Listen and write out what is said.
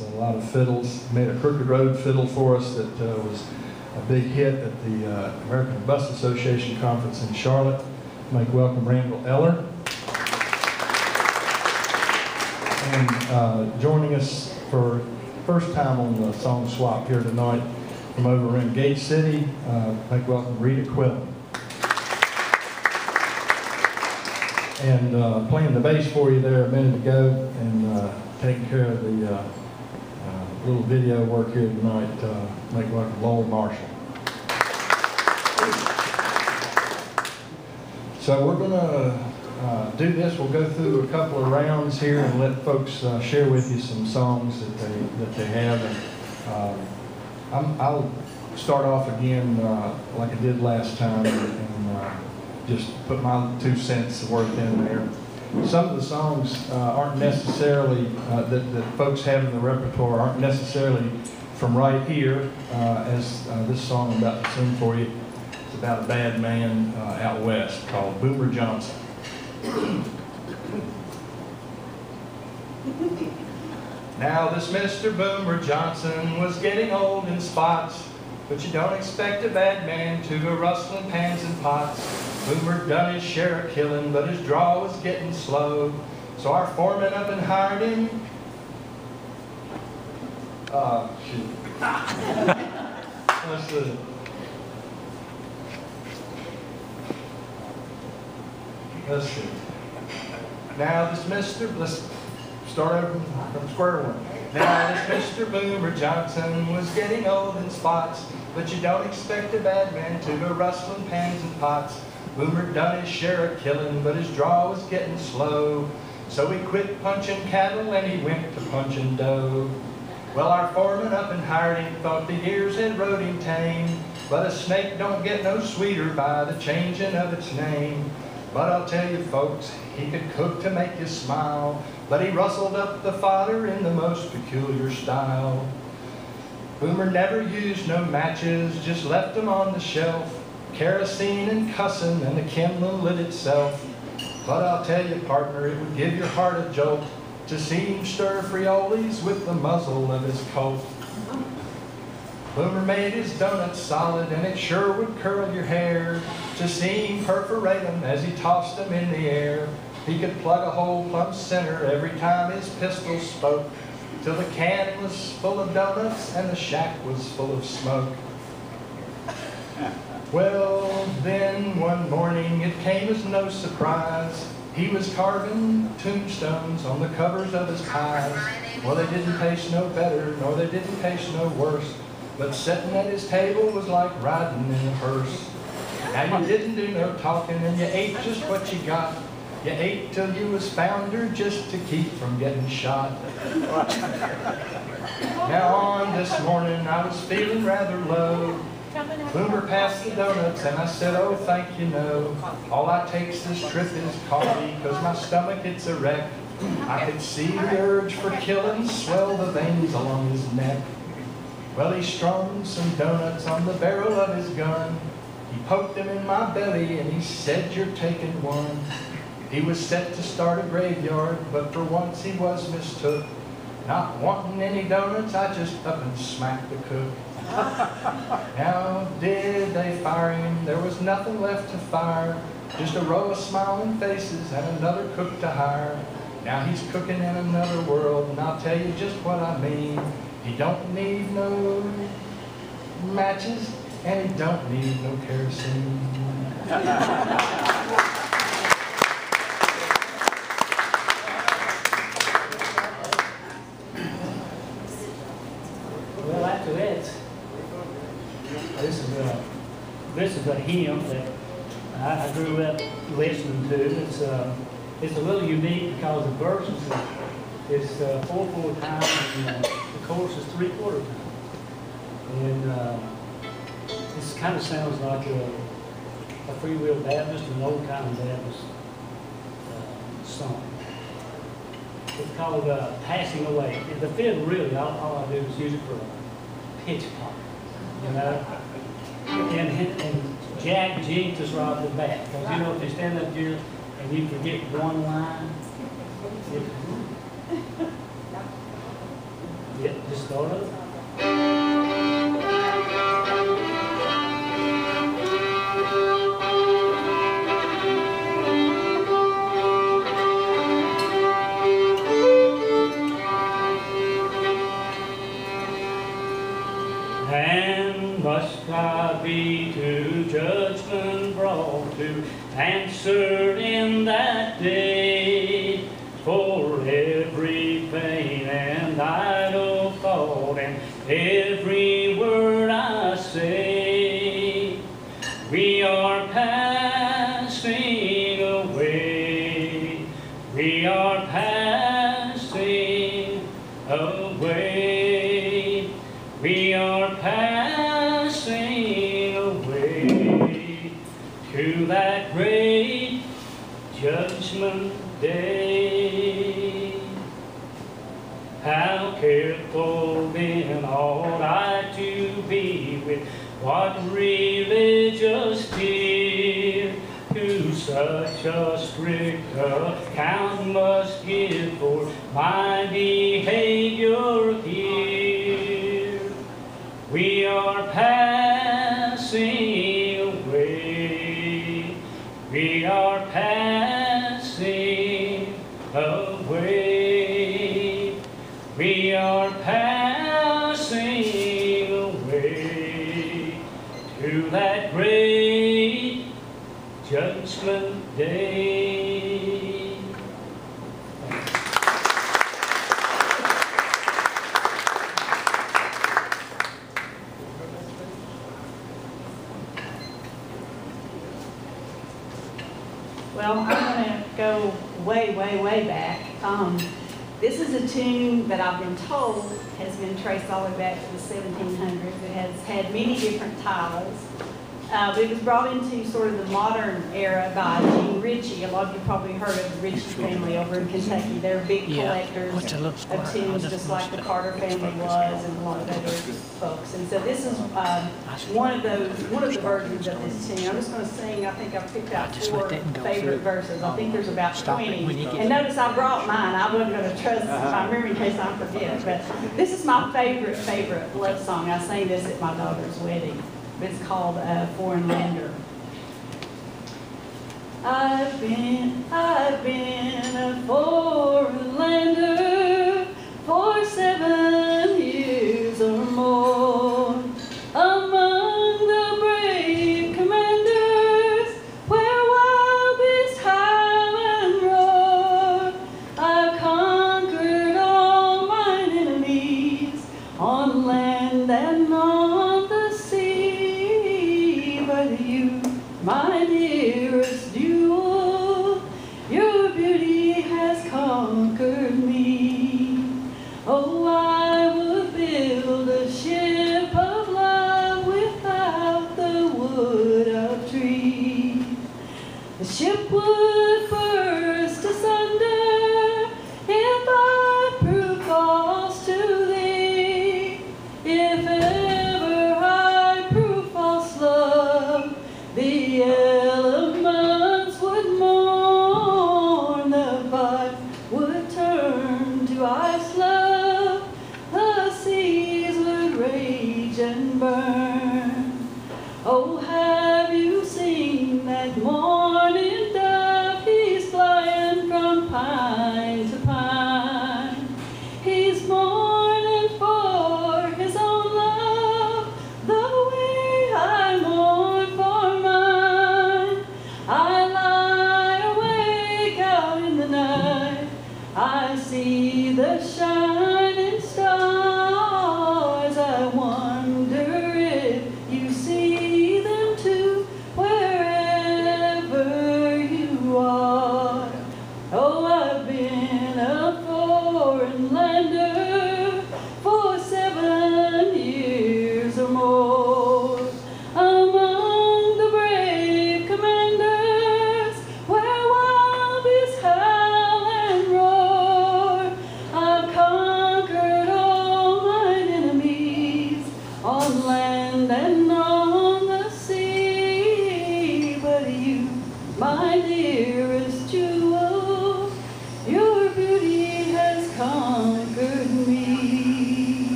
a lot of fiddles. Made a Crooked Road fiddle for us that was a big hit at the American Bus Association conference in Charlotte. Make welcome Randall Eller. And joining us for first time on the song swap here tonight from over in Gate City, make welcome Rita Quillen. And playing the bass for you there a minute ago and taking care of the little video work here tonight, make welcome Lowell Marshall. So we're going to do this. We'll go through a couple of rounds here and let folks share with you some songs that they have. And I'll start off again like I did last time and just put my 2 cents worth in there. Some of the songs aren't necessarily that folks have in the repertoire aren't necessarily from right here, as this song I'm about to sing for you. It's about a bad man out west called Boomer Johnson. Now this Mr. Boomer Johnson was getting old in spots, but you don't expect a bad man to go rustling pans and pots. Boomer done his share of killing, but his draw was getting slow. So our foreman up and hired him. Shoot. Let's see. Let's see. Now this Mr. Let's start over from square one. Now this Mr. Boomer Johnson was getting old in spots, but you don't expect a bad man to go rustling pans and pots. Boomer done his share of killing, but his draw was getting slow. So he quit punching cattle and he went to punching dough. Well, our foreman up and hired him, thought the years had rode him tame. But a snake don't get no sweeter by the changing of its name. But I'll tell you folks, he could cook to make you smile, but he rustled up the fodder in the most peculiar style. Boomer never used no matches, just left them on the shelf. Kerosene and cussing and the kindling lit itself. But I'll tell you, partner, it would give your heart a jolt to see him stir frioles with the muzzle of his Colt. Boomer made his donuts solid and it sure would curl your hair to see him perforate them as he tossed them in the air. He could plug a hole plumb center every time his pistol spoke, till the can was full of donuts and the shack was full of smoke. Well, then one morning it came as no surprise. He was carving tombstones on the covers of his pies. Well, they didn't taste no better, nor they didn't taste no worse, but sitting at his table was like riding in a hearse. Now you didn't do no talking and you ate just what you got. You ate till you was founder just to keep from getting shot. Now on this morning I was feeling rather low. Boomer passed the donuts and I said, oh, thank you, no. All I takes this trip is coffee, cause my stomach, it's a wreck. I could see the urge for killing swell the veins along his neck. Well, he strung some donuts on the barrel of his gun. He poked them in my belly and he said, you're taking one. He was set to start a graveyard, but for once he was mistook. Not wanting any donuts, I just up and smacked the cook. Now did they fire him? There was nothing left to fire, just a row of smiling faces and another cook to hire. Now he's cooking in another world, and I'll tell you just what I mean. He don't need no matches, and he don't need no kerosene. Well, after that, this is a hymn that I grew up listening to. It's a little unique because the verses is 4/4 time and the chorus is 3/4 time. And this kind of sounds like a Free Will Baptist, an old kind of Baptist song. It's called Passing Away. The fiddle, really, all I do is use it for a pitch pop, you know. And Jack jinxed us right off the bat, because you know, if you stand up here and you forget one line, Yeah, just start over. And must I be to judgment brought to answer in that day for every vain and idle thought and every word I say? We are passing away. We are passing away. We are passing away to that great judgment day. How careful then ought I to be with what religious fear to such a strict account must give for my behavior here. We are passing away. We are passing away. We are passing away to that great judgment day. Well, I'm going to go way, way, way back. This is a tune that I've been told has been traced all the way back to the 1700s. It has had many different titles. It was brought into sort of the modern era by Gene Ritchie. A lot of you probably heard of the Ritchie family over in Kentucky. They're big collectors of tunes, just like the Carter family was, and a lot of other folks. And so this is one of the versions of this tune. I'm just going to sing. I think I've picked out 4 favorite verses. I think there's about 20. And notice I brought mine. I wasn't going to trust my memory in case I forget. But this is my favorite love song. I sang this at my daughter's wedding. It's called Foreign Lander. I've been a foreign lander for 7 years or more, among the brave commanders where wild beasts howl and roar. I've conquered all mine enemies on land and on the sea. But you, my dearest jewel, your beauty has conquered me. Oh, I would build a ship of love without the wood of trees. The ship would